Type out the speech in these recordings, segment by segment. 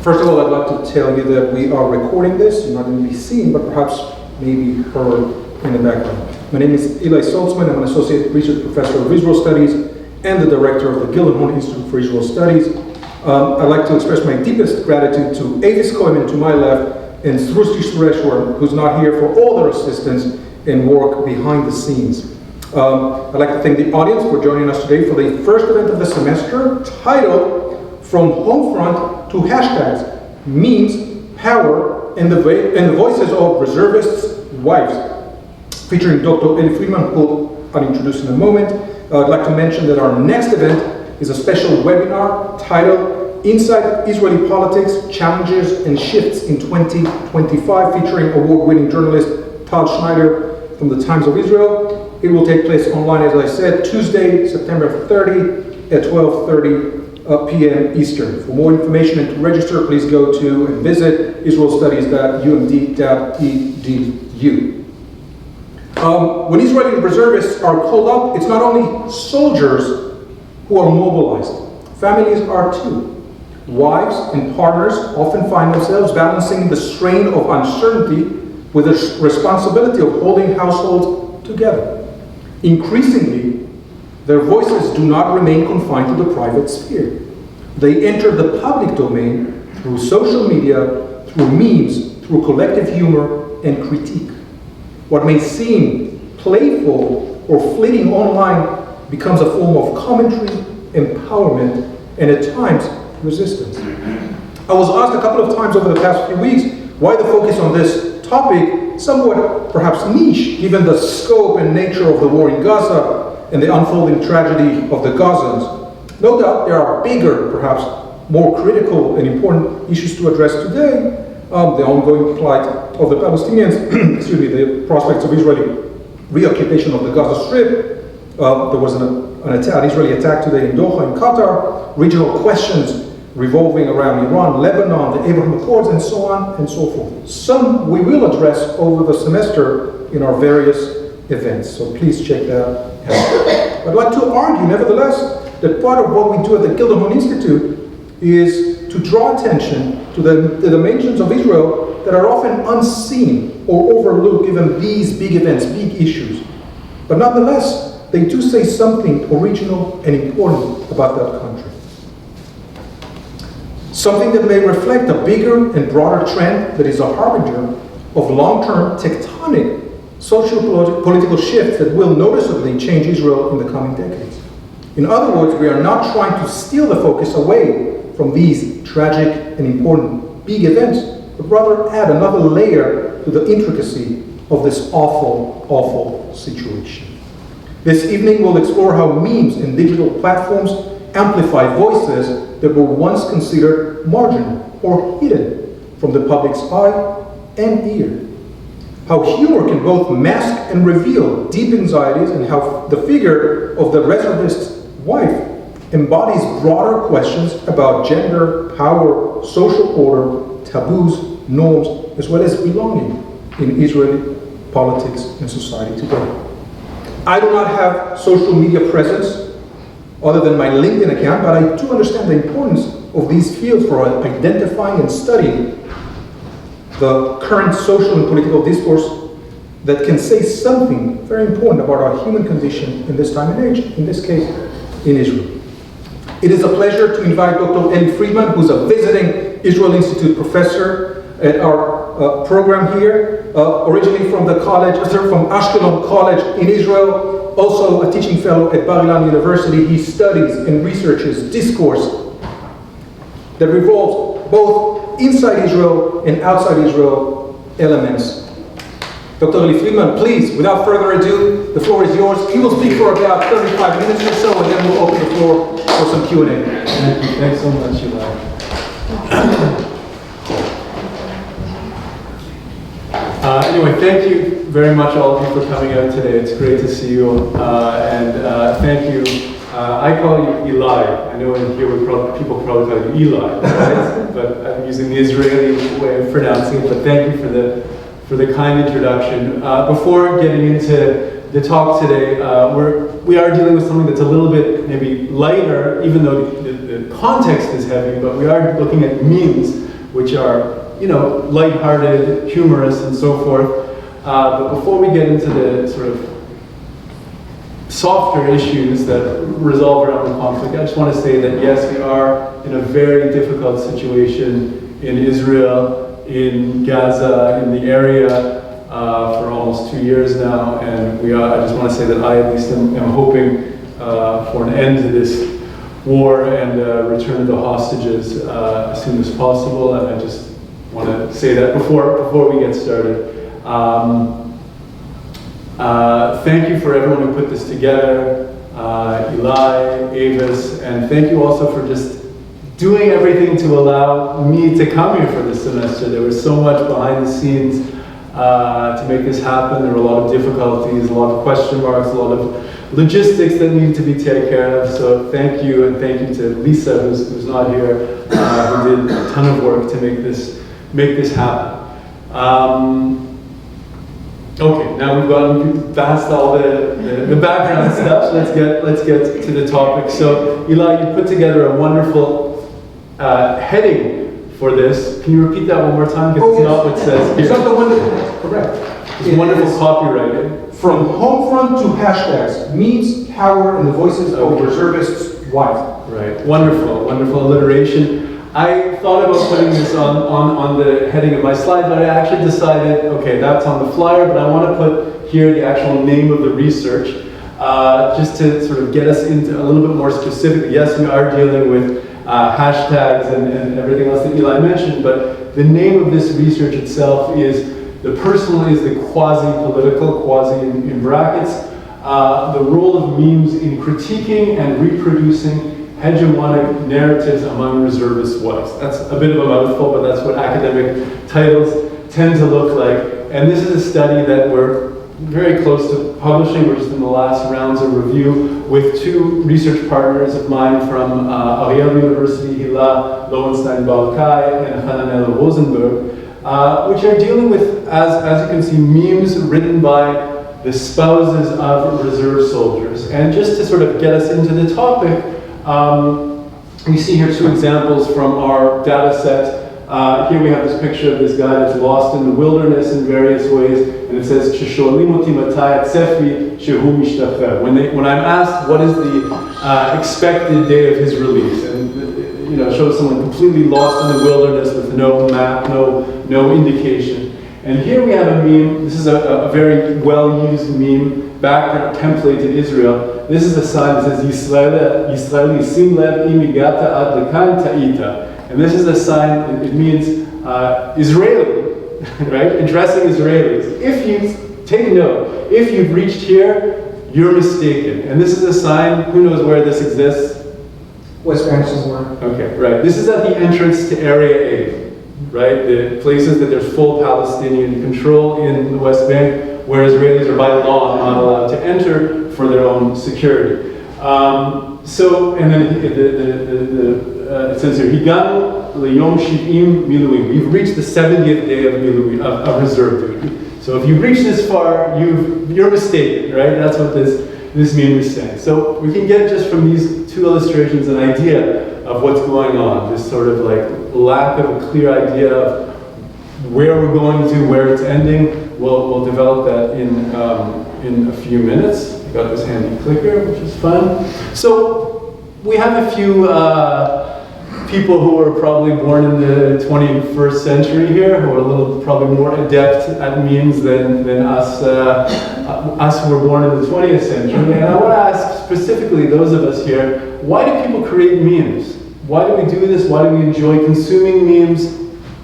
First of all, I'd like to tell you that we are recording this. You're not going to be seen, but perhaps maybe heard in the background. My name is Elie Friedman. I'm an associate research professor of Israel Studies and the director of the Gillenhorn Institute for Israel Studies. I'd like to express my deepest gratitude to Avis Koyman to my left and Srusti Sureshwar, who's not here, for all their assistance and work behind the scenes. I'd like to thank the audience for joining us today for the first event of the semester, titled From Homefront to Hashtags, Memes, Power, and the Voices of Reservists' Wives, featuring Dr. Elie Friedman, who I'll introduce in a moment. I'd like to mention that our next event is a special webinar titled Inside Israeli Politics, Challenges and Shifts in 2025, featuring award-winning journalist Tal Schneider from the Times of Israel. It will take place online, as I said, Tuesday, September 30 at 12:30 p.m. Eastern. For more information and to register, please go to and visit israelstudies.umd.edu. When Israeli reservists are called up, it's not only soldiers who are mobilized. Families are too. Wives and partners often find themselves balancing the strain of uncertainty with the responsibility of holding households together. Increasingly, their voices do not remain confined to the private sphere. They enter the public domain through social media, through memes, through collective humor and critique. What may seem playful or fleeting online becomes a form of commentary, empowerment, and at times, resistance. I was asked a couple of times over the past few weeks why the focus on this topic, somewhat perhaps niche, given the scope and nature of the war in Gaza and the unfolding tragedy of the Gazans. No doubt there are bigger, perhaps more critical and important issues to address today. The ongoing plight of the Palestinians, excuse me, the prospects of Israeli reoccupation of the Gaza Strip. There was an Israeli attack today in Doha, in Qatar, regional questions revolving around Iran, Lebanon, the Abraham Accords, and so on and so forth. Some we will address over the semester in our various events, so please check that out. I'd like to argue, nevertheless, that part of what we do at the Gillenhorn Institute is to draw attention to the dimensions of Israel that are often unseen or overlooked given these big events, big issues. But nonetheless, they do say something original and important about that country. Something that may reflect a bigger and broader trend that is a harbinger of long-term tectonic socio-political shifts that will noticeably change Israel in the coming decades. In other words, we are not trying to steal the focus away from these tragic and important big events, but rather add another layer to the intricacy of this awful, awful situation. This evening we'll explore how memes and digital platforms amplify voices that were once considered marginal or hidden from the public's eye and ear. How humor can both mask and reveal deep anxieties, and how the figure of the reservist's wife embodies broader questions about gender, power, social order, taboos, norms, as well as belonging in Israeli politics and society today. I do not have social media presence other than my LinkedIn account, but I do understand the importance of these fields for identifying and studying the current social and political discourse that can say something very important about our human condition in this time and age, in this case, in Israel. It is a pleasure to invite Dr. Elie Friedman, who's a visiting Israel Institute professor at our program here, originally from the college, from Ashkelon College in Israel, also a teaching fellow at Bar Ilan University. He studies and researches discourse that revolves both inside Israel and outside Israel elements. Dr. Elie Friedman, please, without further ado, the floor is yours. He will speak for about 35 minutes or so, and then we'll open the floor for some Q&A. Thank you. Thanks so much, Eli. Anyway, thank you very much, all of you, for coming out today. It's great to see you, and thank you. I call you Eli. I know in here people probably call you Eli, right? But I'm using the Israeli way of pronouncing it. But thank you for the kind introduction. Before getting into the talk today, we are dealing with something that's a little bit maybe lighter, even though the context is heavy. But we are looking at memes which are, lighthearted, humorous, and so forth. But before we get into the sort of softer issues that resolve around the conflict, I just want to say that yes, we are in a very difficult situation in Israel, in Gaza, in the area for almost 2 years now, and I just want to say that I at least am hoping for an end to this war and return of the hostages as soon as possible, and I just want to say that before we get started. Thank you for everyone who put this together, Elie, Avis, and thank you also for just doing everything to allow me to come here for this semester. There was so much behind the scenes to make this happen. There were a lot of difficulties, a lot of question marks, a lot of logistics that needed to be taken care of. So thank you, and thank you to Lisa, who's not here, who did a ton of work to make this happen. Okay, now we've gone past all the background stuff. Let's get to the topic. So, Elie, you put together a wonderful heading for this. Can you repeat that one more time? Because it's not what it says here. It's not the one that's correct. It's wonderful copywriting. From Homefront to hashtags, memes, power, and the voices of reservists' wife. Right, wonderful alliteration. I thought about putting this on the heading of my slide, but I actually decided, okay, that's on the flyer, but I want to put here the actual name of the research, just to sort of get us into a little bit more specific. Yes, we are dealing with hashtags and everything else that Elie mentioned, but the name of this research itself is the quasi-political, quasi in brackets, the role of memes in critiquing and reproducing hegemonic narratives among reservist wives. That's a bit of a mouthful, but that's what academic titles tend to look like. And this is a study that we're very close to publishing. We're just in the last rounds of review with two research partners of mine from Ariel University, Hila Lowenstein-Balkai and Hananel Rosenberg, which are dealing with, as you can see, memes written by the spouses of reserve soldiers. And just to sort of get us into the topic, we see here two examples from our data set. Here we have this picture of this guy that's lost in the wilderness in various ways, and it says, when I'm asked what is the expected day of his release, and it shows someone completely lost in the wilderness with no map, no indication. And here we have a meme. This is a very well-used meme background template in Israel. This is a sign that says Yisraeli sim lev im igata ad lekan ta'ita. And this is a sign, it means Israeli, right? Addressing Israelis. If you take note, if you've reached here, you're mistaken. And this is a sign, who knows where this exists? West Bank somewhere. Okay, right. This is at the entrance to Area A, right? The places that there's full Palestinian control in the West Bank, where Israelis are by law not allowed to enter for their own security. And then it says here, Higanu leyom shiv'im miluim. We've reached the 70th day of miluim, of reserve duty. So if you've reached this far, you're mistaken, right? That's what this meme is saying. So we can get just from these two illustrations an idea of what's going on, this sort of like lack of a clear idea of where we're going to, where it's ending. We'll develop that in a few minutes. I got this handy clicker, which is fun. So we have a few people who were probably born in the 21st century here, who are probably more adept at memes than us who were born in the 20th century. And I want to ask specifically those of us here, why do people create memes? Why do we do this? Why do we enjoy consuming memes?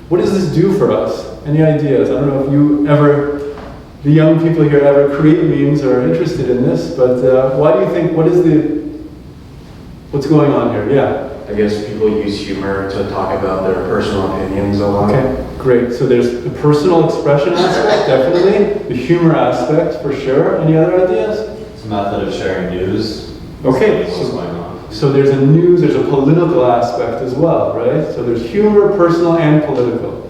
What does this do for us? Any ideas? I don't know if the young people here ever create memes or are interested in this, but why do you think, what's going on here? Yeah. I guess people use humor to talk about their personal opinions a lot. Okay, great. So there's the personal expression aspect, definitely. The humor aspect, for sure. Any other ideas? It's a method of sharing news. Okay. What's going on. So there's a political aspect as well, right? So there's humor, personal, and political.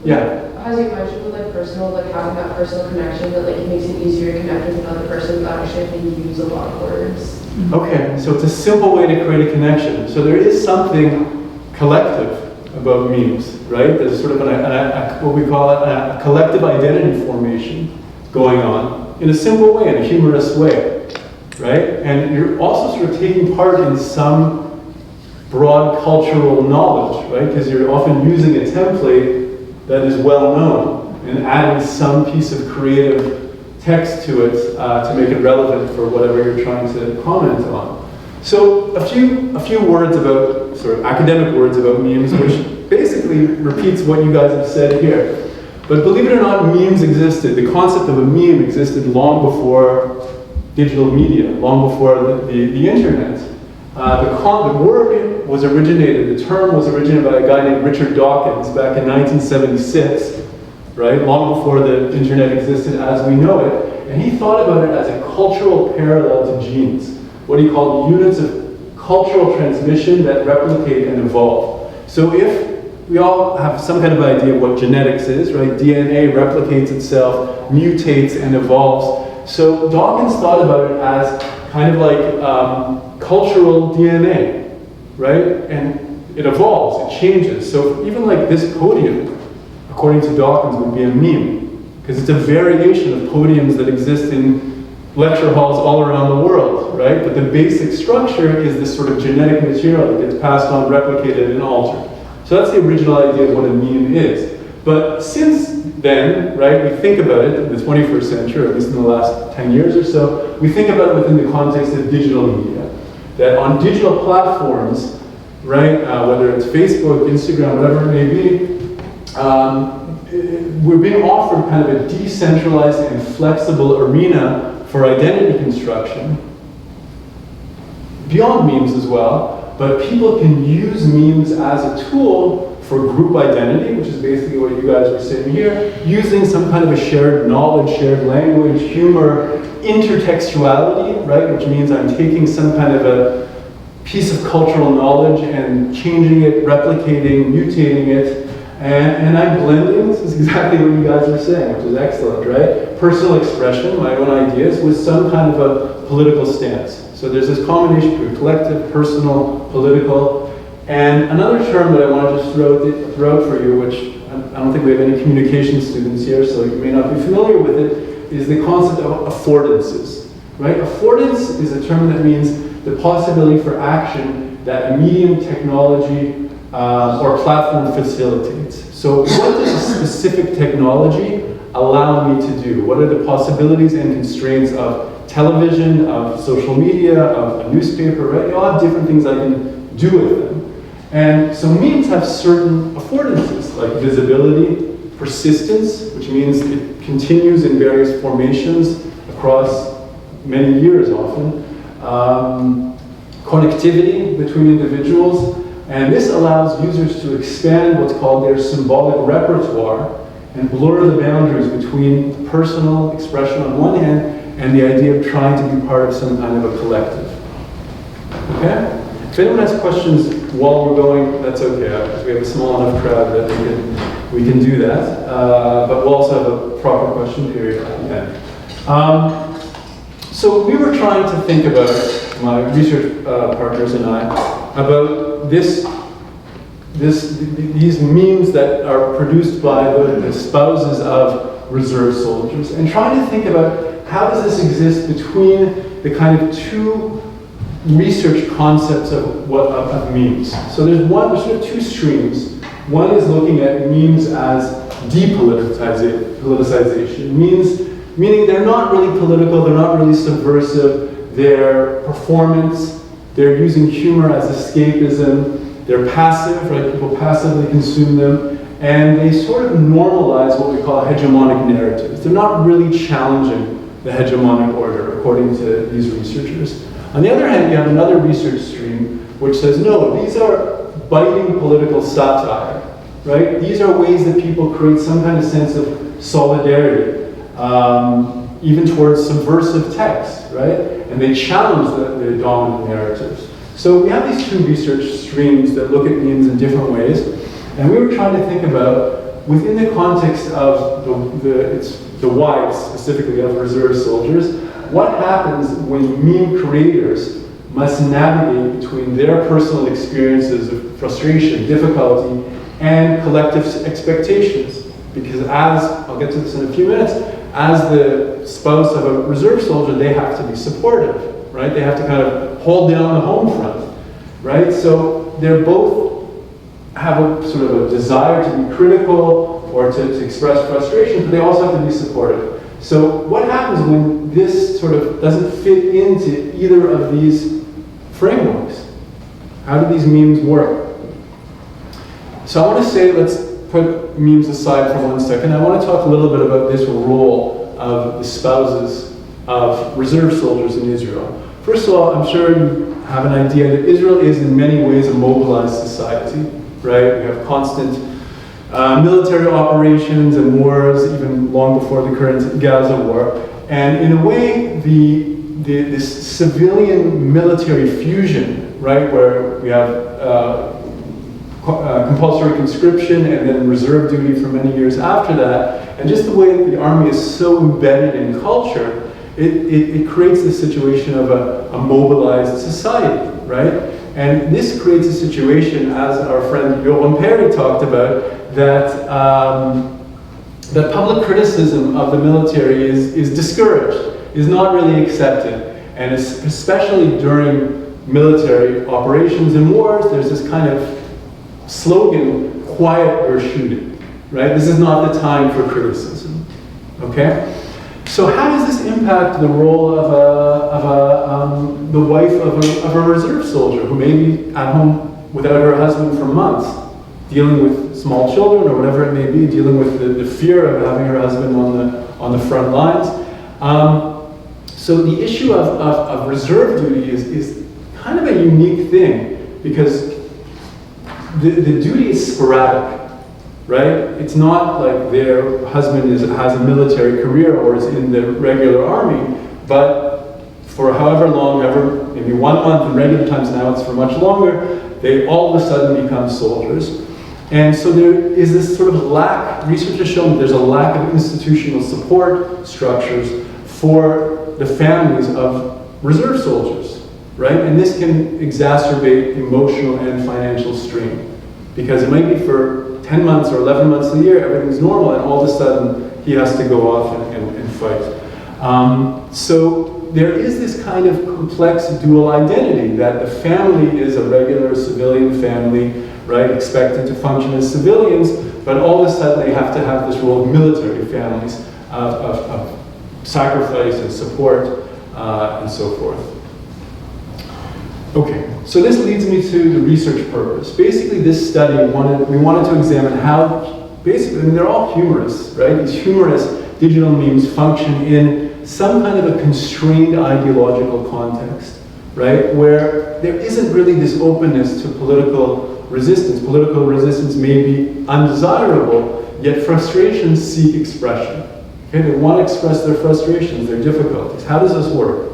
Yeah. As you mentioned with like personal, like having that personal connection that like it makes it easier to connect with another person without actually having to use a lot of words. Okay, so it's a simple way to create a connection. So there is something collective about memes, right? There's sort of what we call a collective identity formation going on in a simple way, in a humorous way, right? And you're also sort of taking part in some broad cultural knowledge, right? Because you're often using a template that is well known and adding some piece of creative text to it to make it relevant for whatever you're trying to comment on. So a few words about, sort of academic words about memes, which basically repeats what you guys have said here. But believe it or not, memes existed. The concept of a meme existed long before digital media, long before the internet. The word was originated, the term was originated by a guy named Richard Dawkins back in 1976, right? Long before the internet existed as we know it. And he thought about it as a cultural parallel to genes, what he called units of cultural transmission that replicate and evolve. So if we all have some kind of idea of what genetics is, right? DNA replicates itself, mutates, and evolves. So Dawkins thought about it as kind of like cultural DNA, right? And it evolves, it changes. So even like this podium, according to Dawkins, would be a meme, because it's a variation of podiums that exist in lecture halls all around the world, right? But the basic structure is this sort of genetic material that gets passed on, replicated, and altered. So that's the original idea of what a meme is. But since then, right, we think about it in the 21st century, or at least in the last 10 years or so, we think about it within the context of digital media. That on digital platforms, right, whether it's Facebook, Instagram, whatever it may be, we're being offered kind of a decentralized and flexible arena for identity construction, beyond memes as well, but people can use memes as a tool for group identity, which is basically what you guys were saying here, using some kind of a shared knowledge, shared language, humor, intertextuality, right, which means I'm taking some kind of a piece of cultural knowledge and changing it, replicating, mutating it, and I'm blending, this is exactly what you guys are saying, which is excellent, right? Personal expression, my own ideas, with some kind of a political stance. So there's this combination between collective, personal, political, and another term that I want to just throw out for you, which I don't think we have any communication students here, so you may not be familiar with it, is the concept of affordances, right? Affordance is a term that means the possibility for action that a medium, technology, or platform facilitates. So what does a specific technology allow me to do? What are the possibilities and constraints of television, of social media, of a newspaper, right? You all have different things I can do with them. And so memes have certain affordances, like visibility, persistence, which means it continues in various formations across many years often, connectivity between individuals, and this allows users to expand what's called their symbolic repertoire and blur the boundaries between personal expression on one hand and the idea of trying to be part of some kind of a collective. Okay? If anyone has questions while we're going, that's okay, because we have a small enough crowd that we can do that. But we'll also have a proper question period at the end. So we were trying to think about, my research partners and I, about these memes that are produced by the spouses of reserve soldiers, and trying to think about how does this exist between the kind of two research concepts of memes. So there's sort of two streams. One is looking at memes as depoliticization, meaning they're not really political, they're not really subversive, they're performance, they're using humor as escapism, they're passive, right? People passively consume them, and they sort of normalize what we call hegemonic narratives. They're not really challenging the hegemonic order, according to these researchers. On the other hand, you have another research stream which says, no, these are biting political satire, right? These are ways that people create some kind of sense of solidarity, even towards subversive text, right? And they challenge the dominant narratives. So we have these two research streams that look at memes in different ways, and we were trying to think about, within the context of the wives, specifically of reserve soldiers, what happens when meme creators must navigate between their personal experiences of frustration, difficulty, and collective expectations. Because I'll get to this in a few minutes, as the spouse of a reserve soldier, they have to be supportive, right? They have to kind of hold down the home front, right? So they're both have a sort of a desire to be critical or to express frustration, but they also have to be supportive. So what happens when this sort of doesn't fit into either of these frameworks? How do these memes work? So I want to say, let's put memes aside for 1 second. I want to talk a little bit about this role of the spouses of reserve soldiers in Israel. First of all, I'm sure you have an idea that Israel is in many ways a mobilized society, right? We have constant military operations and wars, even long before the current Gaza war. And in a way, this civilian military fusion, right, where we have compulsory conscription and then reserve duty for many years after that, and just the way that the army is so embedded in culture, it creates this situation of a mobilized society, right? And this creates a situation, as our friend Yoram Perry talked about, that public criticism of the military is discouraged, is not really accepted. And especially during military operations and wars, there's this kind of slogan, quiet or shoot it, right? This is not the time for criticism, okay? So how does this impact the role of the wife of a reserve soldier who may be at home without her husband for months, dealing with small children or whatever it may be, dealing with the fear of having her husband on the front lines? So the issue of reserve duty is kind of a unique thing, because the duty is sporadic, right? It's not like their husband has a military career or is in the regular army, but for however long, maybe 1 month, in regular times now it's for much longer, they all of a sudden become soldiers. And so there is this sort of lack, research has shown that there's a lack of institutional support structures for the families of reserve soldiers, right? And this can exacerbate emotional and financial strain, because it might be for 10 months or 11 months of the year, everything's normal, and all of a sudden he has to go off and fight. So there is this kind of complex dual identity, that the family is a regular civilian family, right, expected to function as civilians, but all of a sudden they have to have this role of military families, of sacrifice and support, and so forth. Okay, so this leads me to the research purpose. Basically, this study, we wanted to examine how, basically, I mean, they're all humorous, right? These humorous digital memes function in some kind of a constrained ideological context, right? Where there isn't really this openness to political resistance. Political resistance may be undesirable, yet frustrations seek expression. Okay, they want to express their frustrations, their difficulties. How does this work?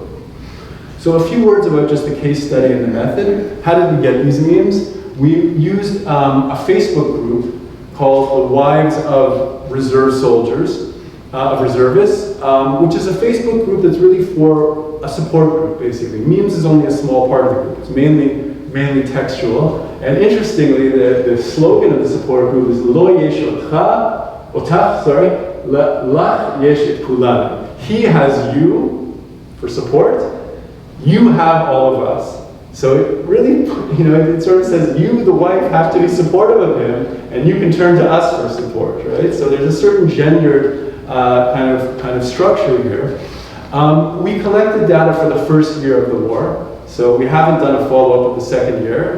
So a few words about just the case study and the method. How did we get these memes? We used a Facebook group called the Wives of Reserve Soldiers, of Reservists, which is a Facebook group that's really for a support group, basically. Memes is only a small part of the group. It's mainly textual. And interestingly, the slogan of the support group is Lo yesh otach, lach yesh et kulanu. He has you for support. You have all of us. So it really, it sort of says you, the wife, have to be supportive of him, and you can turn to us for support, right? So there's a certain gendered kind of structure here. We collected data for the first year of the war, so we haven't done a follow-up of the second year,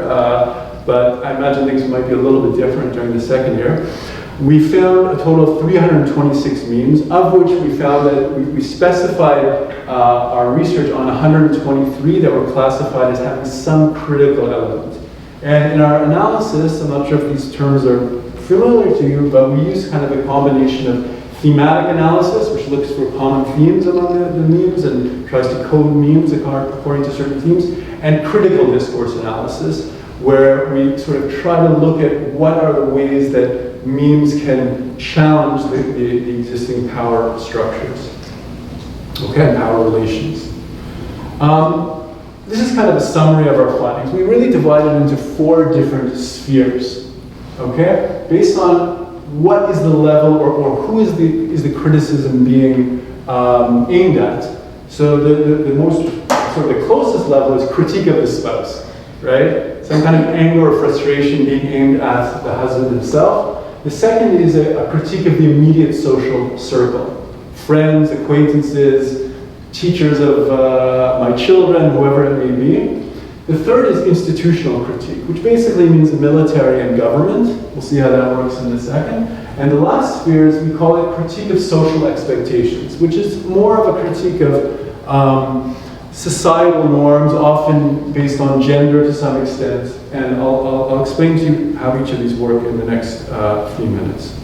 but I imagine things might be a little bit different during the second year. We found a total of 326 memes, of which we found that we specified our research on 123 that were classified as having some critical element. And in our analysis, I'm not sure if these terms are familiar to you, but we use kind of a combination of thematic analysis, which looks for common themes among the memes and tries to code memes according to certain themes, and critical discourse analysis, where we sort of try to look at what are the ways that memes can challenge the existing power structures, okay, power relations. This is kind of a summary of our findings. We really divided into 4 different spheres, okay? Based on what is the level or who is the criticism being aimed at. So the most, sort of the closest level is critique of the spouse, right? Some kind of anger or frustration being aimed at the husband himself. The second is a critique of the immediate social circle. Friends, acquaintances, teachers of my children, whoever it may be. The third is institutional critique, which basically means the military and government. We'll see how that works in a second. And the last sphere is, we call it critique of social expectations, which is more of a critique of societal norms, often based on gender to some extent. And I'll explain to you how each of these work in the next few minutes.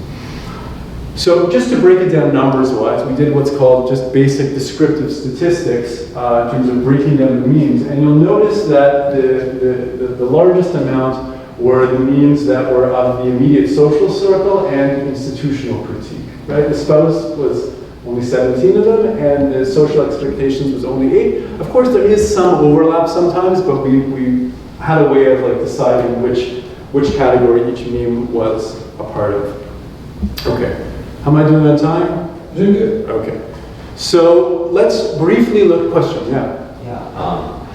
So just to break it down numbers-wise, we did what's called just basic descriptive statistics in terms of breaking down the means. And you'll notice that the largest amount were the means that were of the immediate social circle and institutional critique, right? The spouse was only 17 of them, and the social expectations was only 8. Of course, there is some overlap sometimes, but we had a way of like deciding which category each meme was a part of. Okay. How am I doing on time? Doing good. Okay. So let's briefly look. Question? Yeah. Yeah.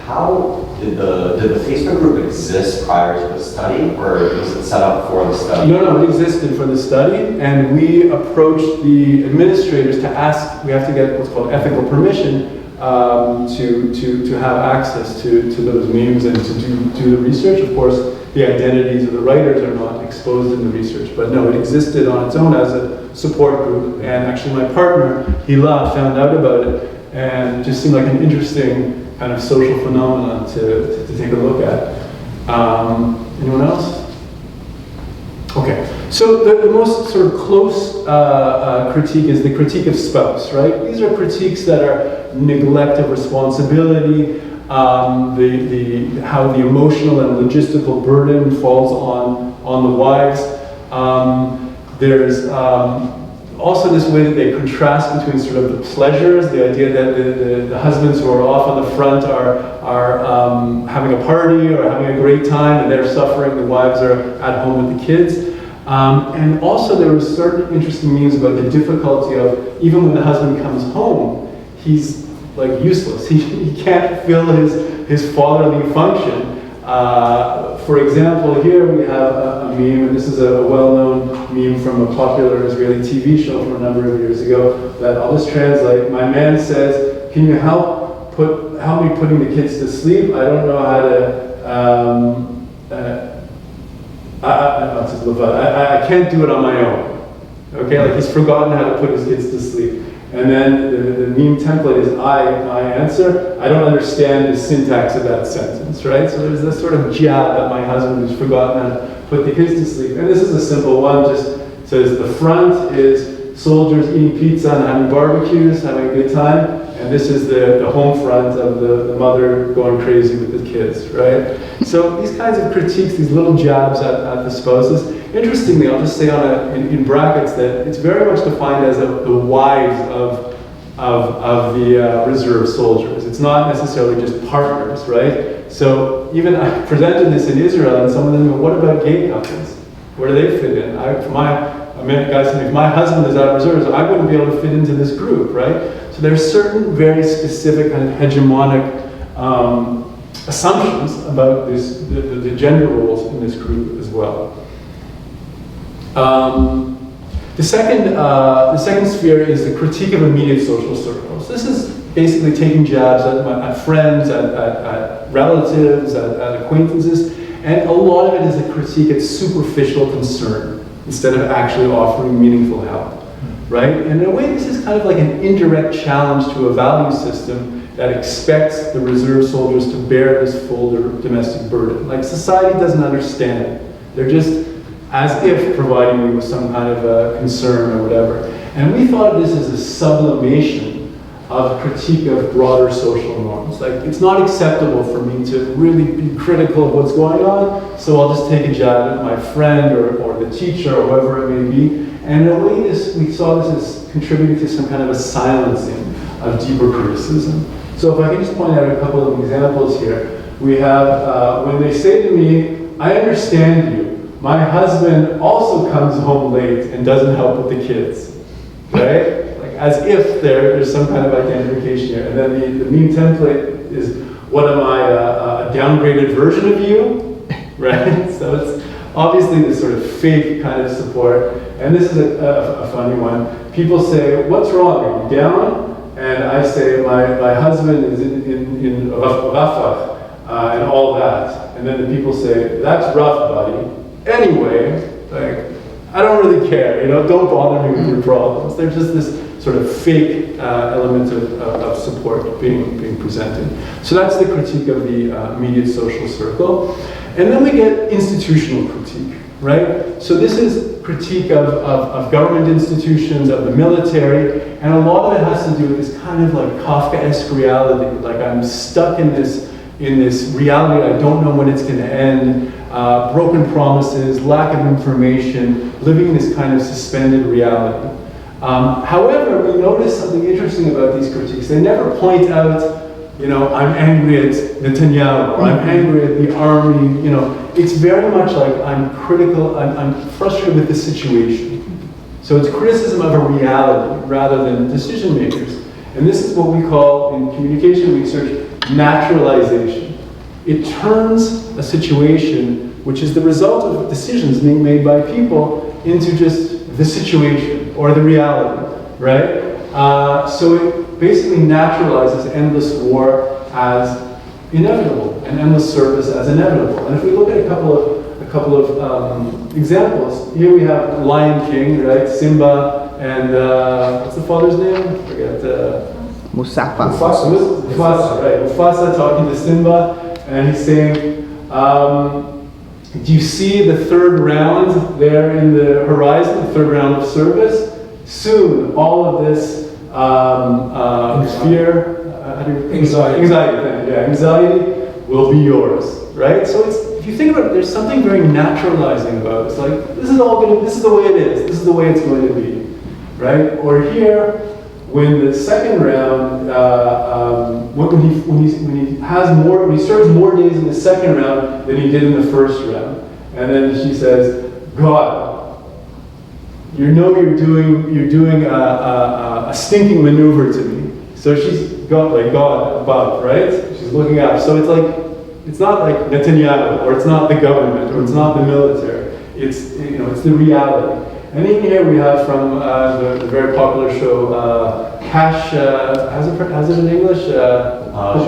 How did the Facebook group exist prior to the study, or was it set up for the study? No, it existed for the study, and we approached the administrators to ask. We have to get what's called ethical permission to have access to those memes and to do the research. Of course, the identities of the writers are not exposed in the research, but no, it existed on its own as a support group. And actually, my partner Elie found out about it, and it just seemed like an interesting kind of social phenomenon to take a look at. Anyone else? Okay, so the most sort of close critique is the critique of spouse, right? These are critiques that are neglect of responsibility, how the emotional and logistical burden falls on the wives. There's also this way that they contrast between sort of the pleasures, the idea that the husbands who are off on the front are having a party or having a great time, and they're suffering, the wives are at home with the kids. And also there was certain interesting memes about the difficulty of, even when the husband comes home, he's like useless. He can't fill his fatherly function. For example, here we have a meme, and this is a well-known meme from a popular Israeli TV show from a number of years ago, that I'll just translate. My man says, "Can you help me putting the kids to sleep? I don't know how to, I can't do it on my own." Okay, like he's forgotten how to put his kids to sleep. And then the meme template is I answer, I don't understand the syntax of that sentence, right? So there's this sort of jab at my husband who's forgotten how to put the kids to sleep. And this is a simple one, just says the front is soldiers eating pizza and having barbecues, having a good time. And this is the home front of the mother going crazy with the kids, right? So these kinds of critiques, these little jabs at the spouses. Interestingly, I'll just say in brackets that it's very much defined as the wives of the reserve soldiers. It's not necessarily just partners, right? So even I presented this in Israel, and some of them go, what about gay couples? Where do they fit in? Guys said, if my husband is out of reserves, I wouldn't be able to fit into this group, right? So there's certain very specific kind of hegemonic assumptions about the gender roles in this group as well. The second sphere is the critique of immediate social circles. This is basically taking jabs at friends, at relatives, at acquaintances, and a lot of it is a critique at superficial concern instead of actually offering meaningful help, right? And in a way, this is kind of like an indirect challenge to a value system that expects the reserve soldiers to bear this full domestic burden. Like, society doesn't understand it. They're just as if providing you with some kind of concern or whatever. And we thought of this as a sublimation of critique of broader social norms. Like, it's not acceptable for me to really be critical of what's going on, so I'll just take a jab at my friend or the teacher or whoever it may be. And in a way, we saw this as contributing to some kind of a silencing of deeper criticism. So if I can just point out a couple of examples here. We have, when they say to me, I understand you, my husband also comes home late and doesn't help with the kids, right? Like as if there's some kind of identification here. And then the meme template is, what am I, a downgraded version of you, right? So it's obviously this sort of fake kind of support. And this is a funny one. People say, what's wrong, are you down? And I say, my husband is in Rafah and all that. And then the people say, that's rough, buddy. Anyway, like, I don't really care, don't bother me with your problems. There's just this sort of fake element of support being presented. So that's the critique of the immediate social circle. And then we get institutional critique, right? So this is critique of government institutions, of the military, and a lot of it has to do with this kind of like Kafkaesque reality. Like I'm stuck in this reality, I don't know when it's going to end, broken promises, lack of information, living in this kind of suspended reality. However, we notice something interesting about these critiques. They never point out, I'm angry at Netanyahu, or I'm angry at the army, It's very much like I'm critical, I'm frustrated with the situation. So it's criticism of a reality rather than decision makers. And this is what we call, in communication research, naturalization. It turns a situation, which is the result of decisions being made by people, into just the situation or the reality, right? So it basically naturalizes endless war as inevitable and endless service as inevitable. And if we look at a couple of examples, here we have Lion King, right? Simba and what's the father's name? I forget. Mustafa. Mufasa, right? Mufasa talking to Simba, and he's saying, do you see the third round there in the horizon, the third round of service? Soon, all of this fear, anxiety will be yours, right? So if you think about it, there's something very naturalizing about it. It's like, this is the way it is, this is the way it's going to be, right? Or here, when the second round, when he serves more days in the second round than he did in the first round, and then she says, God, you're doing a stinking maneuver to me. So she's got like God above, right? She's looking up. So it's like, it's not like Netanyahu, or it's not the government, or it's not the military. It's it's the reality. And even here we have from the very popular show, Cash, how's it in English? I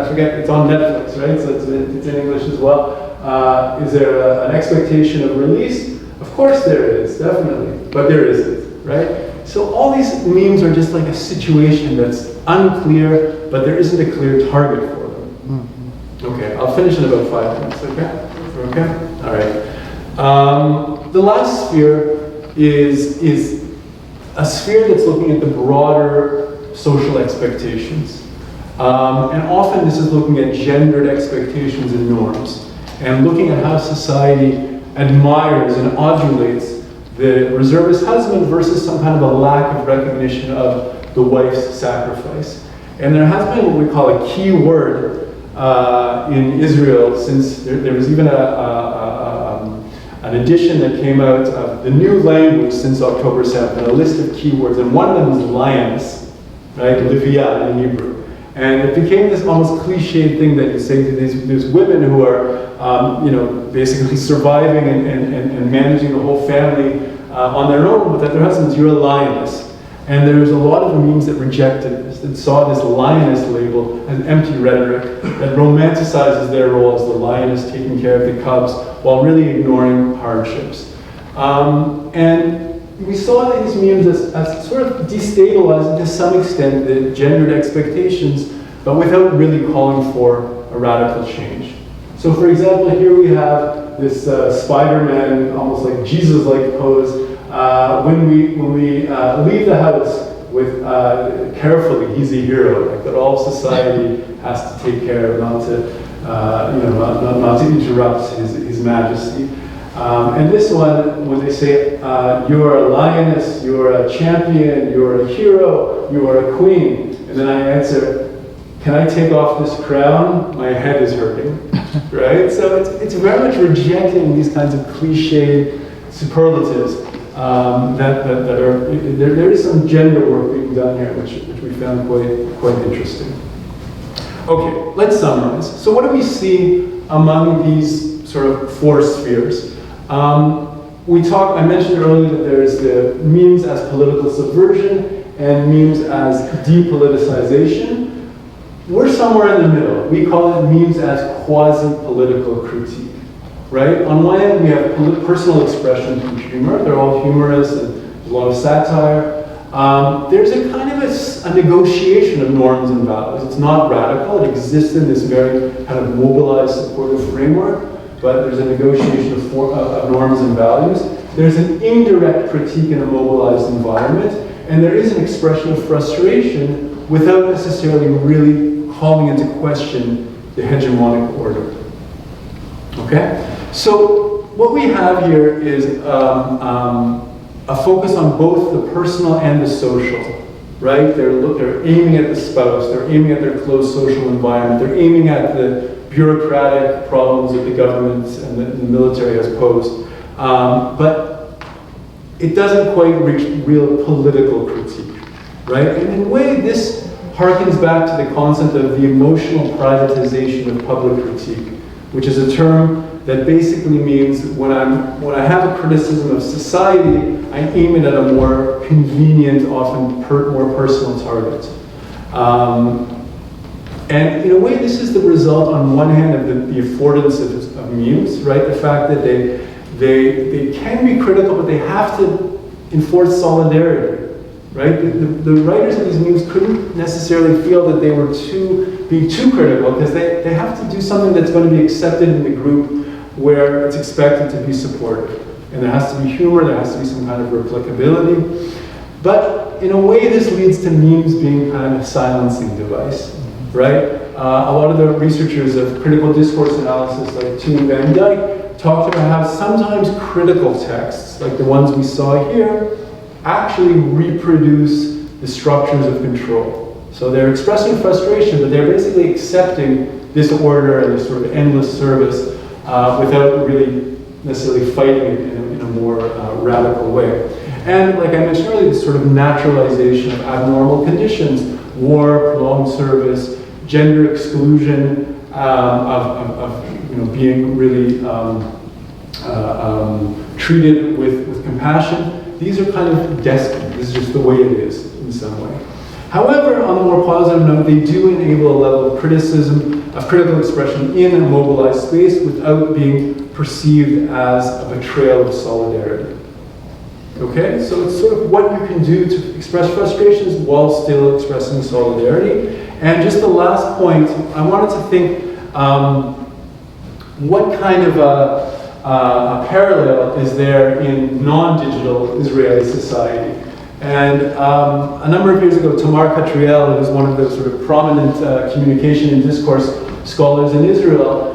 forget, it's on Netflix, right? So it's in English as well. Is there an expectation of release? Of course there is, definitely, but there isn't, right? So all these memes are just like a situation that's unclear, but there isn't a clear target for them. Okay, I'll finish in about 5 minutes, okay? Okay? All right. The last sphere is a sphere that's looking at the broader social expectations. And often this is looking at gendered expectations and norms, and looking at how society admires and adulates the reservist husband versus some kind of a lack of recognition of the wife's sacrifice. And there has been what we call a key word in Israel, since there was even an edition that came out of the new language since October 7th, a list of keywords, and one of them was lioness, right? Livia in Hebrew. And it became this almost cliched thing that you say to these women who are, basically surviving and managing the whole family on their own without their husbands. You're a lioness. And there's a lot of memes that rejected this, that saw this lioness label as empty rhetoric that romanticizes their role as the lioness taking care of the cubs while really ignoring hardships. And we saw these memes as sort of destabilizing to some extent the gendered expectations, but without really calling for a radical change. So for example, here we have this Spider-Man, almost like Jesus-like pose. When we leave the house with carefully, he's a hero, like that all society has to take care of, not to interrupt his majesty. And this one, when they say you're a lioness, you're a champion, you're a hero, you are a queen, and then I answer, can I take off this crown? My head is hurting, right? So it's very much rejecting these kinds of cliche superlatives that are, there is some gender work being done here, which we found quite interesting. Okay, let's summarize. So what do we see among these sort of four spheres? I mentioned earlier that there's the memes as political subversion and memes as depoliticization. We're somewhere in the middle. We call it memes as quasi-political critique, right? On one end, we have personal expression through humor. They're all humorous and a lot of satire. There's a kind of a negotiation of norms and values. It's not radical. It exists in this very kind of mobilized, supportive framework, but there's a negotiation of norms and values. There's an indirect critique in a mobilized environment, and there is an expression of frustration without necessarily really calling into question the hegemonic order. Okay? So what we have here is a focus on both the personal and the social, right? They're aiming at the spouse, they're aiming at their close social environment, they're aiming at the bureaucratic problems that the government and the military has posed. But it doesn't quite reach real political critique, right? And in a way, this harkens back to the concept of the emotional privatization of public critique, which is a term that basically means when I have a criticism of society, I aim it at a more convenient, often more personal target. And in a way, this is the result, on one hand, of the affordance of memes, right? The fact that they can be critical, but they have to enforce solidarity, right? The writers of these memes couldn't necessarily feel that they were being too critical, because they have to do something that's going to be accepted in the group where it's expected to be supported. And there has to be humor, there has to be some kind of replicability. But in a way, this leads to memes being kind of a silencing device, right? A lot of the researchers of critical discourse analysis, like Toon Van Dyke, talked about how sometimes critical texts, like the ones we saw here, actually reproduce the structures of control. So they're expressing frustration, but they're basically accepting this order and this sort of endless service without really necessarily fighting it in a more radical way. And like I mentioned earlier, this sort of naturalization of abnormal conditions, war, prolonged service, gender exclusion, of being really treated with compassion. These are kind of destined. This is just the way it is in some way. However, on a more positive note, they do enable a level of criticism, of critical expression in a mobilized space without being perceived as a betrayal of solidarity. Okay, so it's sort of what you can do to express frustrations while still expressing solidarity. And just the last point, I wanted to think what kind of a parallel is there in non-digital Israeli society. And a number of years ago, Tamar Katriel, who's one of the sort of prominent communication and discourse scholars in Israel,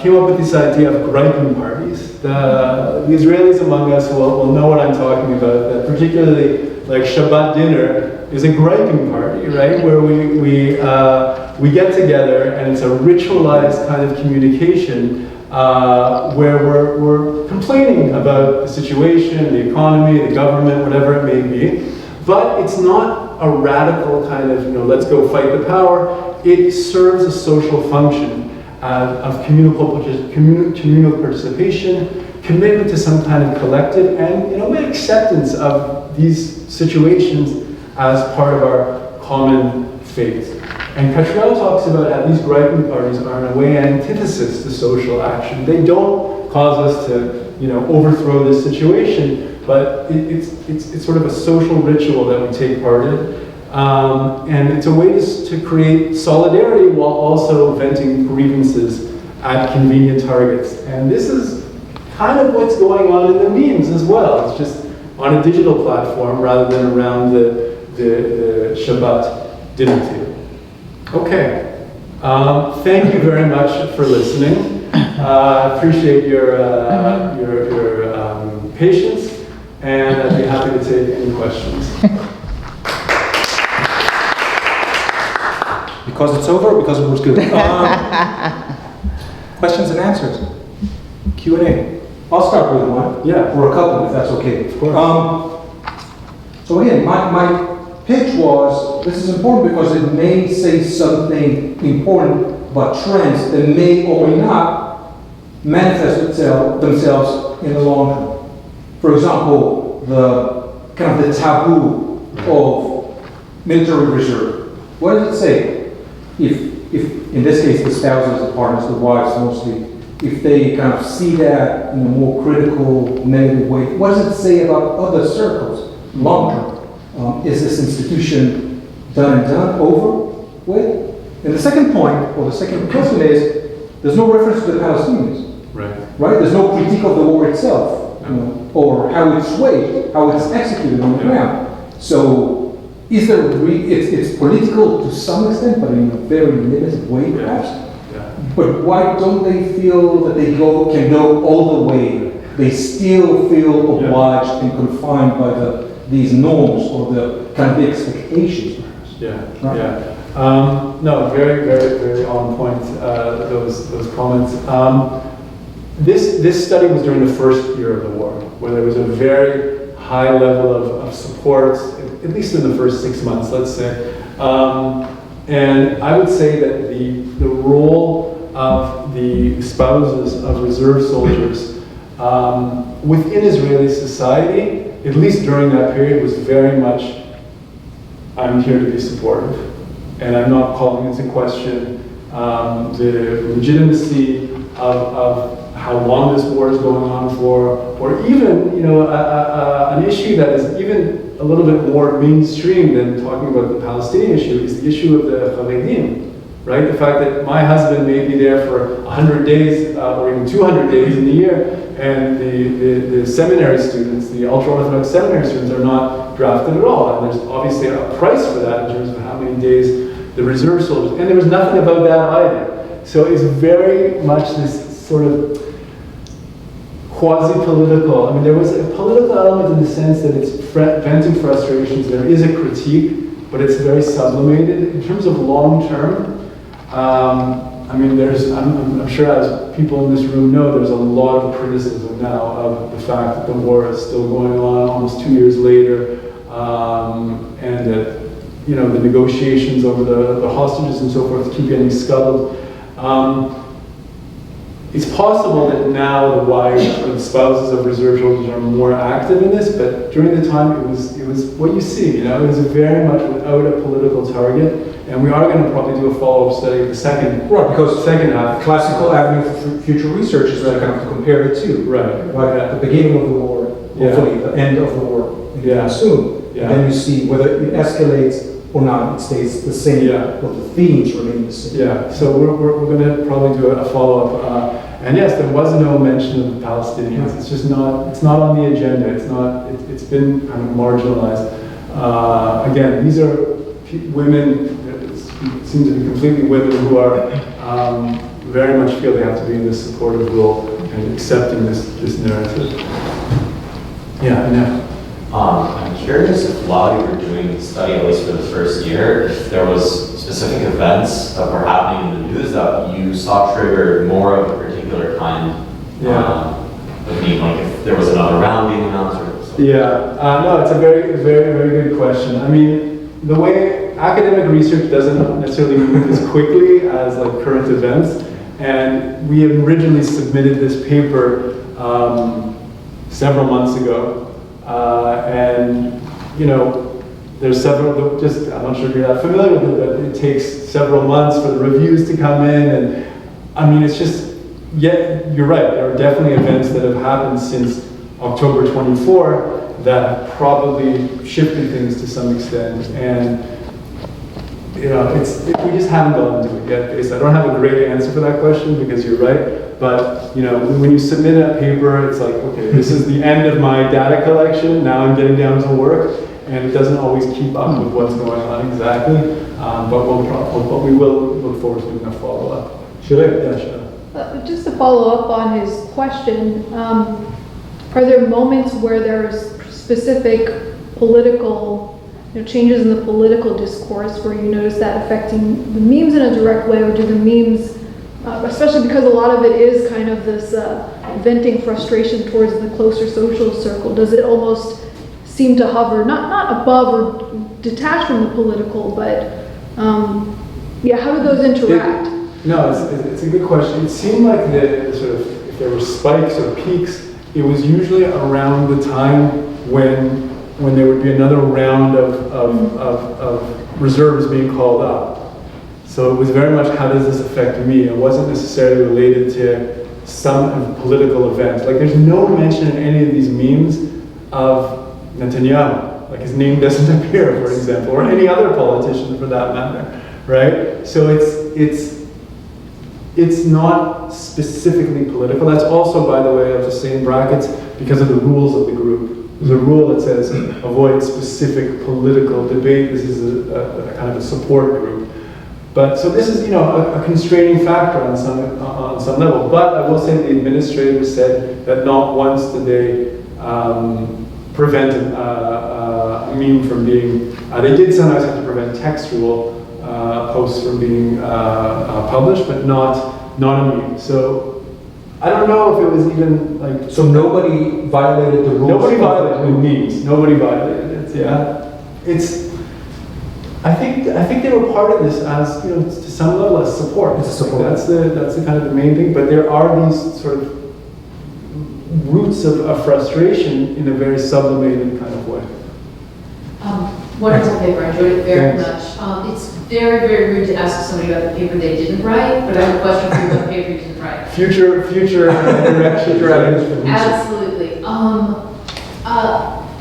came up with this idea of griping parties. The Israelis among us will know what I'm talking about, that particularly like Shabbat dinner is a griping party, right? Where we get together and it's a ritualized kind of communication where we're complaining about the situation, the economy, the government, whatever it may be. But it's not a radical kind of, let's go fight the power. It serves a social function of communal participation, commitment to some kind of collective, and in a way acceptance of these situations as part of our common fate. And Katriel talks about how these griping parties are in a way an antithesis to social action. They don't cause us to, overthrow this situation, but it's sort of a social ritual that we take part in. And it's a way to create solidarity while also venting grievances at convenient targets. And this is kind of what's going on in the memes as well. It's just on a digital platform rather than around the Shabbat dinner table. Okay. Thank you very much for listening. I appreciate your patience, and I'd be happy to take any questions. Because it's over or because it was good? Questions and answers? Q&A. I'll start with one. Yeah. Or a couple, if that's okay. Of course. So again, my pitch was, this is important because it may say something important about trends that may or may not manifest themselves in the long term. For example, the kind of the taboo of military reserve. What does it say? If in this case the spouses, the partners, the wives mostly, if they kind of see that in a more critical, negative way, what does it say about other circles long term? Is this institution done and done over with? And the second point, or the second question is, there's no reference to the Palestinians. Right. Right? There's no critique of the war itself, or how it's waged, how it's executed on the ground. So, is there it's political to some extent, but in a very limited way, perhaps. Yeah. But why don't they feel that they can go all the way? They still feel obliged and confined by these norms or the kind of the expectations, perhaps. Yeah. Right? Yeah. No, very, very, very on point. Those comments. This study was during the first year of the war, where there was a very high level of support, at least in the first 6 months, let's say. And I would say that the role of the spouses of reserve soldiers within Israeli society, at least during that period, was very much, I'm here to be supportive. And I'm not calling into question the legitimacy of how long this war is going on for, or even, an issue that is even a little bit more mainstream than talking about the Palestinian issue is the issue of the Haredim, right? The fact that my husband may be there for 100 days or even 200 days in the year, and the seminary students, the ultra-Orthodox seminary students, are not drafted at all. And there's obviously a price for that in terms of how many days the reserve soldiers, and there was nothing about that either. So it's very much this sort of quasi-political. I mean, there was a political element in the sense that it's venting frustrations. There is a critique, but it's very sublimated. In terms of long-term, I mean, I'm sure as people in this room know, there's a lot of criticism now of the fact that the war is still going on almost 2 years later, and that, the negotiations over the hostages and so forth keep getting scuttled. It's possible that now the wives or the spouses of reserve soldiers are more active in this, but during the time it was what you see, it was very much without a political target. And we are going to probably do a follow-up study the second, Right, because second half. the classical avenue for future research is to kind of compare the two. Right. Right, at the beginning of the war, hopefully the end of the war, soon. Yeah. Then you see whether it escalates or not. It stays the same, but the themes remain the same. Yeah, so we're going to probably do a follow-up. And yes, there was no mention of the Palestinians. It's just it's not on the agenda. It's been kind of marginalized. Again, these are women, it seems to be completely women who are very much feel they have to be in this supportive role and accepting this narrative. Yeah, Annette. I'm curious if while you were doing the study, at least for the first year, if there was specific events that were happening in the news that you saw triggered more of a particular kind of being, like if there was another round being announced or something. No, it's a very, very, very good question. I mean, the way academic research doesn't necessarily move as quickly as like current events, and we had originally submitted this paper several months ago. And there's several, I'm not sure if you're that familiar with it, but it takes several months for the reviews to come in, and I mean, it's just, you're right, there are definitely events that have happened since October 24 that have probably shifted things to some extent, and we just haven't gone into it yet. I don't have a great answer for that question because you're right. But when you submit a paper, it's like, okay, this is the end of my data collection. Now I'm getting down to work, and it doesn't always keep up with what's going on exactly. But we will look forward to doing a follow-up. Should I? Yeah, sure. Just to follow up on his question, are there moments where there's specific political changes in the political discourse where you notice that affecting the memes in a direct way, or do the memes, especially because a lot of it is kind of this venting frustration towards the closer social circle, does it almost seem to hover, not above or detached from the political, but how do those interact? No, it's a good question. It seemed like the sort of, if there were spikes or peaks, it was usually around the time when there would be another round of reserves being called up. So it was very much, how does this affect me? It wasn't necessarily related to some political event. Like, there's no mention in any of these memes of Netanyahu. Like, his name doesn't appear, for example, or any other politician for that matter, right? So it's not specifically political. That's also, by the way, I'll just say in brackets, because of the rules of the group. There's a rule that says avoid specific political debate. This is a kind of a support group. But so this is, a constraining factor on some level. But I will say the administrators said that not once did they prevent a meme from being. They did sometimes have to prevent textual posts from being published, but not a meme. So I don't know if it was even like. So nobody violated the rules? Nobody violated the memes. Nobody violated it. Yeah, I think they were part of this as, to some level as support. It's support. That's the kind of the main thing. But there are these sort of roots of frustration in a very sublimated kind of way. Wonderful paper, I enjoyed it very Thanks. much. It's very, very rude to ask somebody about the paper they didn't write, but I have a question for you about the paper you didn't write. Future direction. Absolutely.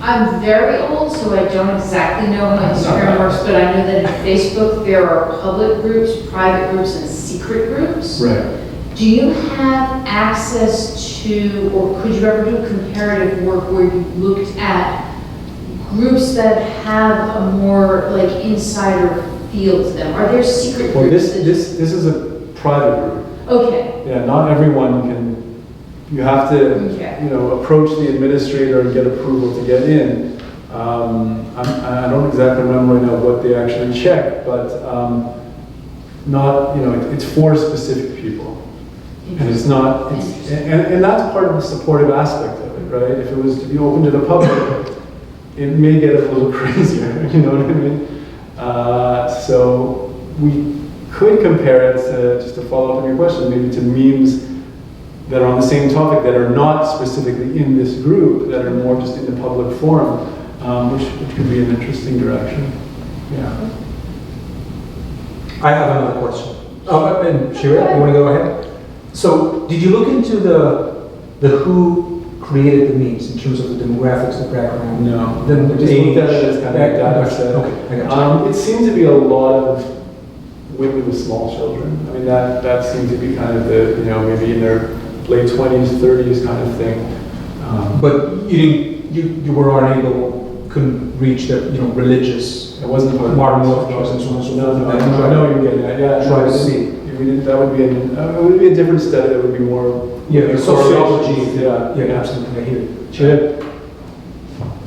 I'm very old, so I don't exactly know how Instagram works, but I know that in Facebook there are public groups, private groups, and secret groups. Right. Do you have access to, or could you ever do comparative work where you looked at groups that have a more like insider feel to them? Are there secret Well, groups? this is a private group. Okay. Yeah, not everyone can. You have to, Okay. approach the administrator and get approval to get in. I don't exactly remember right now what they actually check, but not, it's for specific people. And it's not, and that's part of the supportive aspect of it, right? If it was to be open to the public, it may get a little crazier, you know what I mean? So we could compare it to, just to follow up on your question, maybe to memes that are on the same topic that are not specifically in this group, that are more just in the public forum, which could be an interesting direction. Yeah. I have another question. Oh, and Shira, you want to go ahead? So, did you look into the who created the memes in terms of the demographics, the background? No. Then I just looked at it as kind of a data set. Okay, I got you. It seemed to be a lot of women with small children. I mean, that seemed to be kind of the, maybe in their late 20s, 30s kind of thing. But you were unable, couldn't reach the, religious. It wasn't part of Martin the Luther King and so on and so No, forth. I know you're getting at. Yeah, Try to see. That would be it would be a different study. That would be more. Yeah, sociology. Yeah, Absolutely. I hear it. Shira?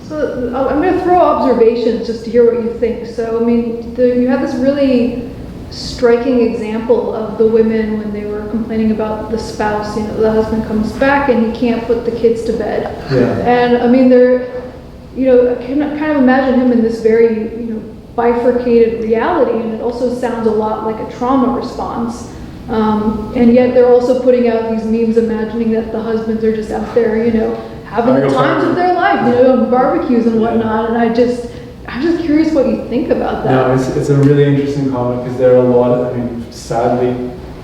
So I'm going to throw observations just to hear what you think. So, I mean, you have this really striking example of the women when they were complaining about the spouse, the husband comes back and he can't put the kids to bed. Yeah. And I mean, I can kind of imagine him in this very, bifurcated reality, and it also sounds a lot like a trauma response. And yet they're also putting out these memes imagining that the husbands are just out there, having the times of their life, on barbecues and whatnot. And I'm just curious what you think about that. No, it's a really interesting comment because there are a lot of, sadly,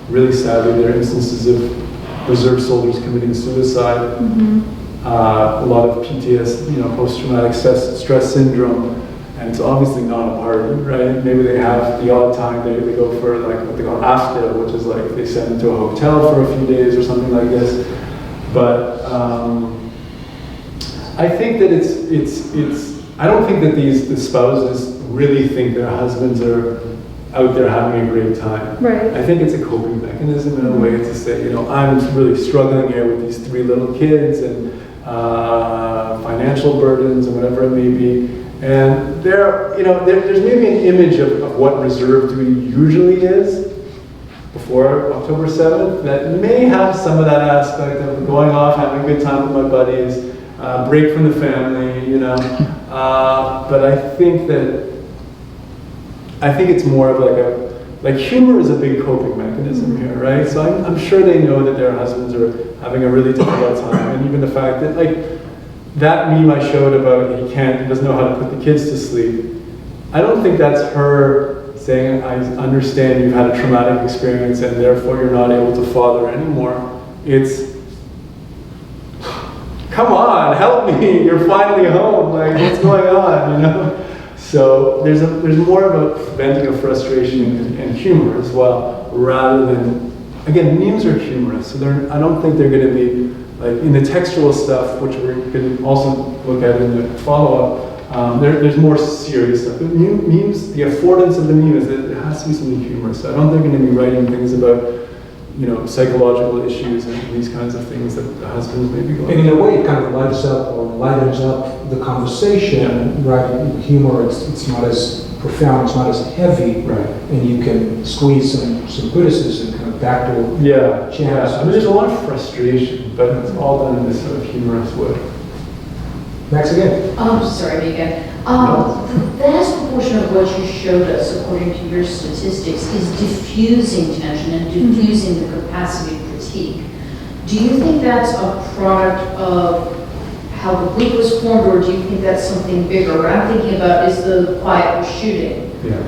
really sadly, there are instances of reserve soldiers committing suicide. Mm-hmm. A lot of PTSD, post-traumatic stress syndrome. And it's obviously not a party, right? Maybe they have the odd time they go for like what they call after, which is like they send them to a hotel for a few days or something like this. But I think that it's I don't think that the spouses really think their husbands are out there having a great time. Right. I think it's a coping mechanism in a way to say, I'm really struggling here with these 3 little kids and financial burdens and whatever it may be. And there's maybe an image of what reserve duty usually is before October 7th that may have some of that aspect of going off, having a good time with my buddies, break from the family, but I think it's more of like humor is a big coping mechanism here, right? So I'm sure they know that their husbands are having a really difficult time, and even the fact that that meme I showed about he doesn't know how to put the kids to sleep. I don't think that's her saying, I understand you've had a traumatic experience and therefore you're not able to father anymore. It's, come on, help me, you're finally home, what's going on, So there's more of a venting of frustration and humor as well, rather than, again, memes are humorous, so I don't think they're going to be, in the textual stuff, which we're going to also look at in the follow-up, there's more serious stuff. But memes, the affordance of the meme is that it has to be something humorous. So I don't think they're going to be writing things about, psychological issues and these kinds of things that the husbands may be going And in a way, it kind of lightens up the conversation, right? Humor, it's not as profound, it's not as heavy, right? And you can squeeze some criticism, kind of backdoor channels. I mean, there's a lot of frustration, but it's all done in this sort of humorous way. Max again. Sorry, me again. The vast proportion of what you showed us, according to your statistics, is diffusing tension and diffusing the capacity to critique. Do you think that's a product of how the group was formed, or do you think that's something bigger? What I'm thinking about is the quiet shooting. Yeah.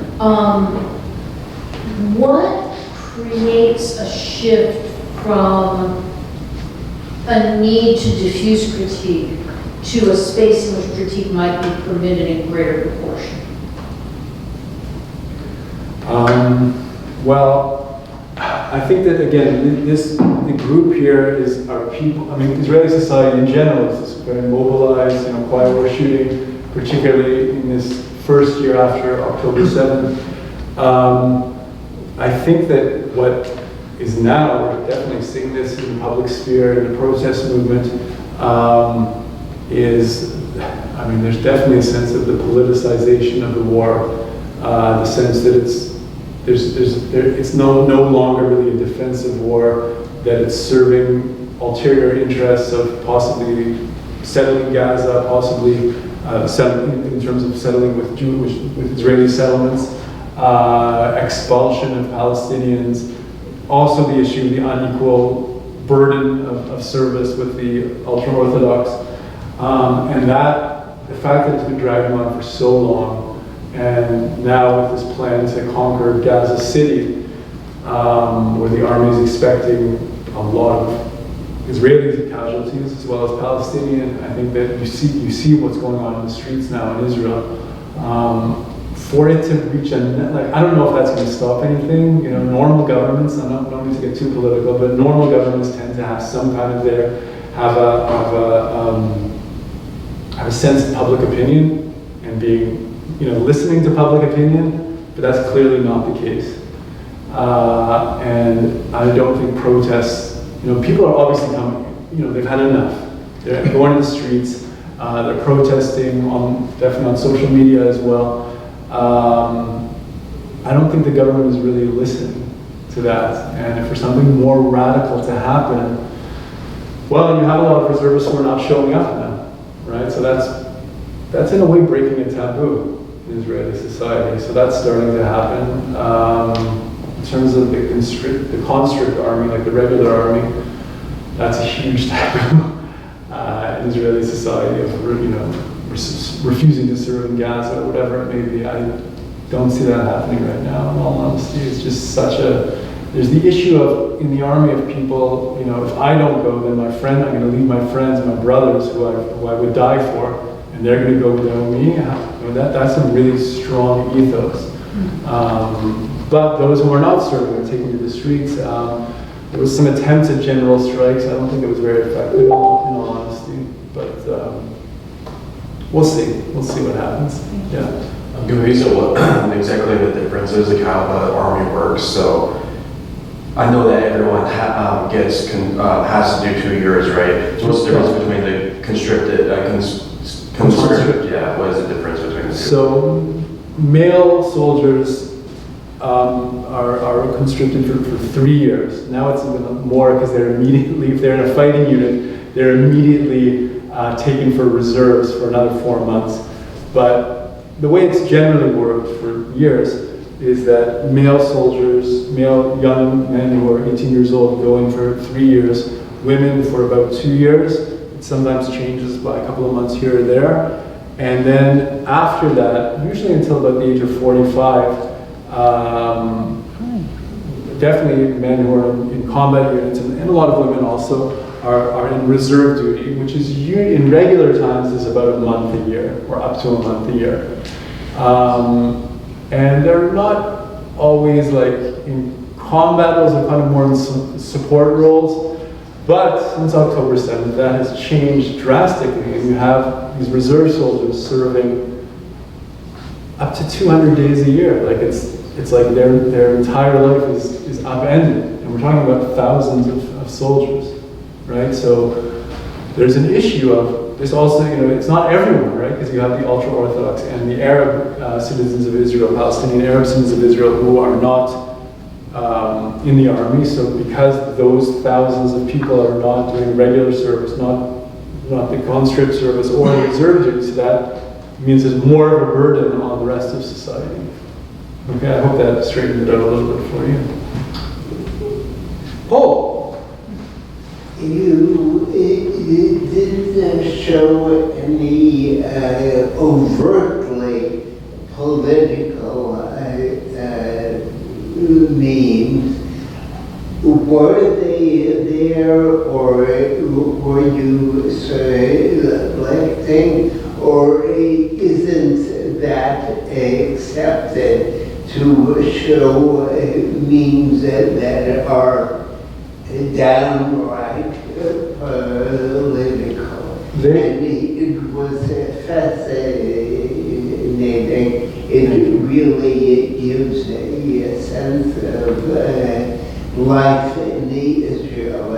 What creates a shift from a need to diffuse critique to a space in which critique might be permitted in greater proportion? Well, I think that again, the group here are people. I mean, Israeli society in general is very mobilized. Quiet war shooting, particularly in this first year after October 7th. I think that what is now, we're definitely seeing this in the public sphere, in the protest movement, there's definitely a sense of the politicization of the war, the sense that it's no longer really a defensive war, that it's serving ulterior interests of possibly settling Gaza, possibly in terms of settling with Israeli settlements, expulsion of Palestinians, also the issue of the unequal burden of service with the ultra-Orthodox. And the fact that it's been dragging on for so long, and now with this plan to conquer Gaza City, where the army is expecting a lot of Israeli casualties as well as Palestinian, I think that you see what's going on in the streets now in Israel. For it to reach I don't know if that's going to stop anything. Normal governments, I don't need to get too political, but normal governments tend to have some kind of have a sense of public opinion and being, listening to public opinion, but that's clearly not the case. And I don't think protests, people are obviously coming, they've had enough. They're going to the streets, they're protesting definitely on social media as well. I don't think the government is really listening to that. And for something more radical to happen, well, you have a lot of reservists who are not showing up now, right? So that's in a way breaking a taboo in Israeli society. So that's starting to happen. In terms of the conscript army, like the regular army, that's a huge taboo in Israeli society of refusing to serve in Gaza or whatever it may be. I don't see that happening right now, in all honesty. It's just there's the issue of, in the army of people, if I don't go, then I'm going to leave my friends, my brothers, who I would die for, and they're going to go without me. That's a really strong ethos. But those who are not serving are taken to the streets. There was some attempts at general strikes. I don't think it was very effective, in all honesty. But we'll see. We'll see what happens. Yeah. I'm curious of what exactly the difference is, like how the army works. So I know that everyone has to do 2 years, right? So what's the difference between the conscripted, Conscript, yeah, what is the difference between the two? So male soldiers are conscripted for 3 years. Now it's even more because they're immediately, if they're in a fighting unit, they're immediately taken for reserves for another 4 months. But the way it's generally worked for years is that male soldiers, male young men who are 18 years old go in for 3 years, women for about 2 years. It sometimes changes by a couple of months here or there. And then after that, usually until about the age of 45, definitely men who are in combat units, and a lot of women also, are in reserve duty, which is in regular times is about a month a year, or up to a month a year. And they're not always like in combat, those are kind of more in support roles. But since October 7th, that has changed drastically, and you have these reserve soldiers serving up to 200 days a year. Like it's like their entire life is upended, and we're talking about thousands of soldiers, right? So there's an issue of this also, it's not everyone, right? Because you have the ultra-Orthodox and the Arab citizens of Israel, Palestinian Arab citizens of Israel who are not in the army. So because those thousands of people are not doing regular service, not the conscript service or the reserve duty, so that means there's more of a burden on the rest of society. Okay, I hope that straightened it out a little bit for you. Paul, you didn't show any overtly political memes. Were they there, or were you selecting, or isn't that accepted to show memes that are downright political? And it was fascinating. It really gives a sense of life in Israel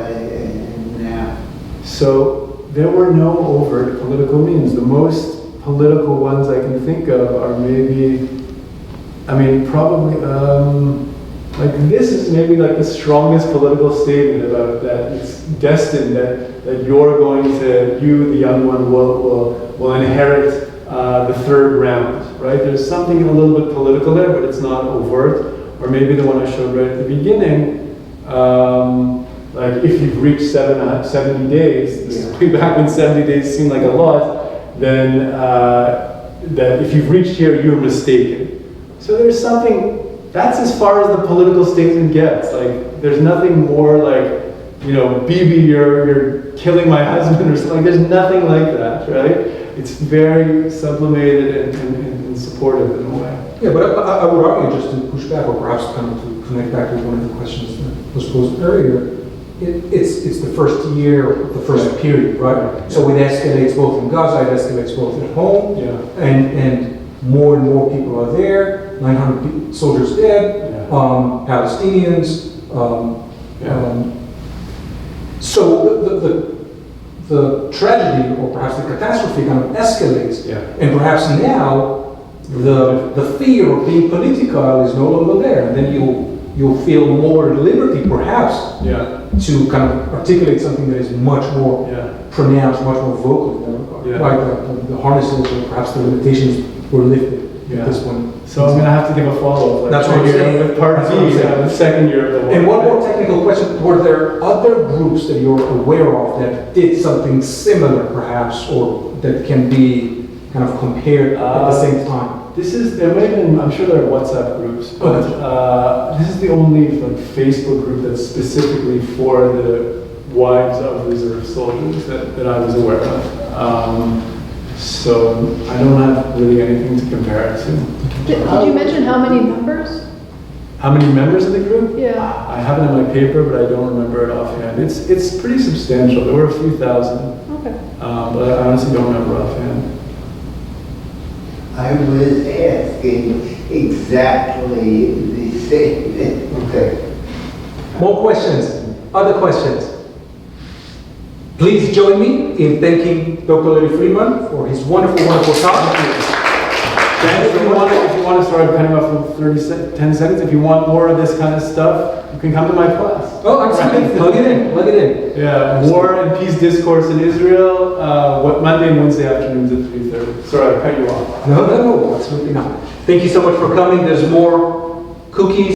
now. So there were no overt political memes. The most political ones I can think of are probably, like this is maybe like the strongest political statement about that it's destined that you, the young one, will inherit the third round, right? There's something a little bit political there, but it's not overt. Or maybe the one I showed right at the beginning, like if you've reached 70 days, this is way back when 70 days seemed like a lot, then that if you've reached here, you're mistaken. So there's something, that's as far as the political statement gets. Like, there's nothing more like, Bibi, you're killing my husband or something. There's nothing like that, right? It's very sublimated and supportive in a way. Yeah, but I would argue, just to push back, or perhaps kind of to connect back to one of the questions that was posed earlier, it's the first year, the first period, right? So it escalates both in Gaza, it escalates both at home, and more and more people are there, 900 soldiers dead, Palestinians. So the tragedy, or perhaps the catastrophe, kind of escalates, and perhaps now the fear of being political is no longer there, and then you'll feel more liberty, perhaps, to kind of articulate something that is much more pronounced, much more vocal in that regard. Like the harnesses, or perhaps the limitations were lifted at this point. So I'm going to have to give a follow-up. That's what I'm saying. With part B, the second year of the war. And one more technical question: were there other groups that you're aware of that did something similar, perhaps, or that can be kind of compared at the same time? I'm sure there are WhatsApp groups, but this is the only Facebook group that's specifically for the wives of reserve soldiers that I was aware of. So I don't have really anything to compare it to. Did you mention how many members? How many members of the group? Yeah. I have it in my paper, but I don't remember it offhand. It's pretty substantial. There were a few thousand. Okay. But I honestly don't remember offhand. I was asking exactly the same. Okay. More questions? Other questions? Please join me in thanking Dr. Elie Friedman for his wonderful, wonderful talk. Dan, if you want to start cutting off in 10 seconds, if you want more of this kind of stuff, you can come to my class. Oh, absolutely. Plug it in. Plug it in. Yeah, War and Peace Discourse in Israel, Monday and Wednesday afternoons at 3:30. Sorry, I cut you off. No, absolutely not. Thank you so much for coming. There's more cookies.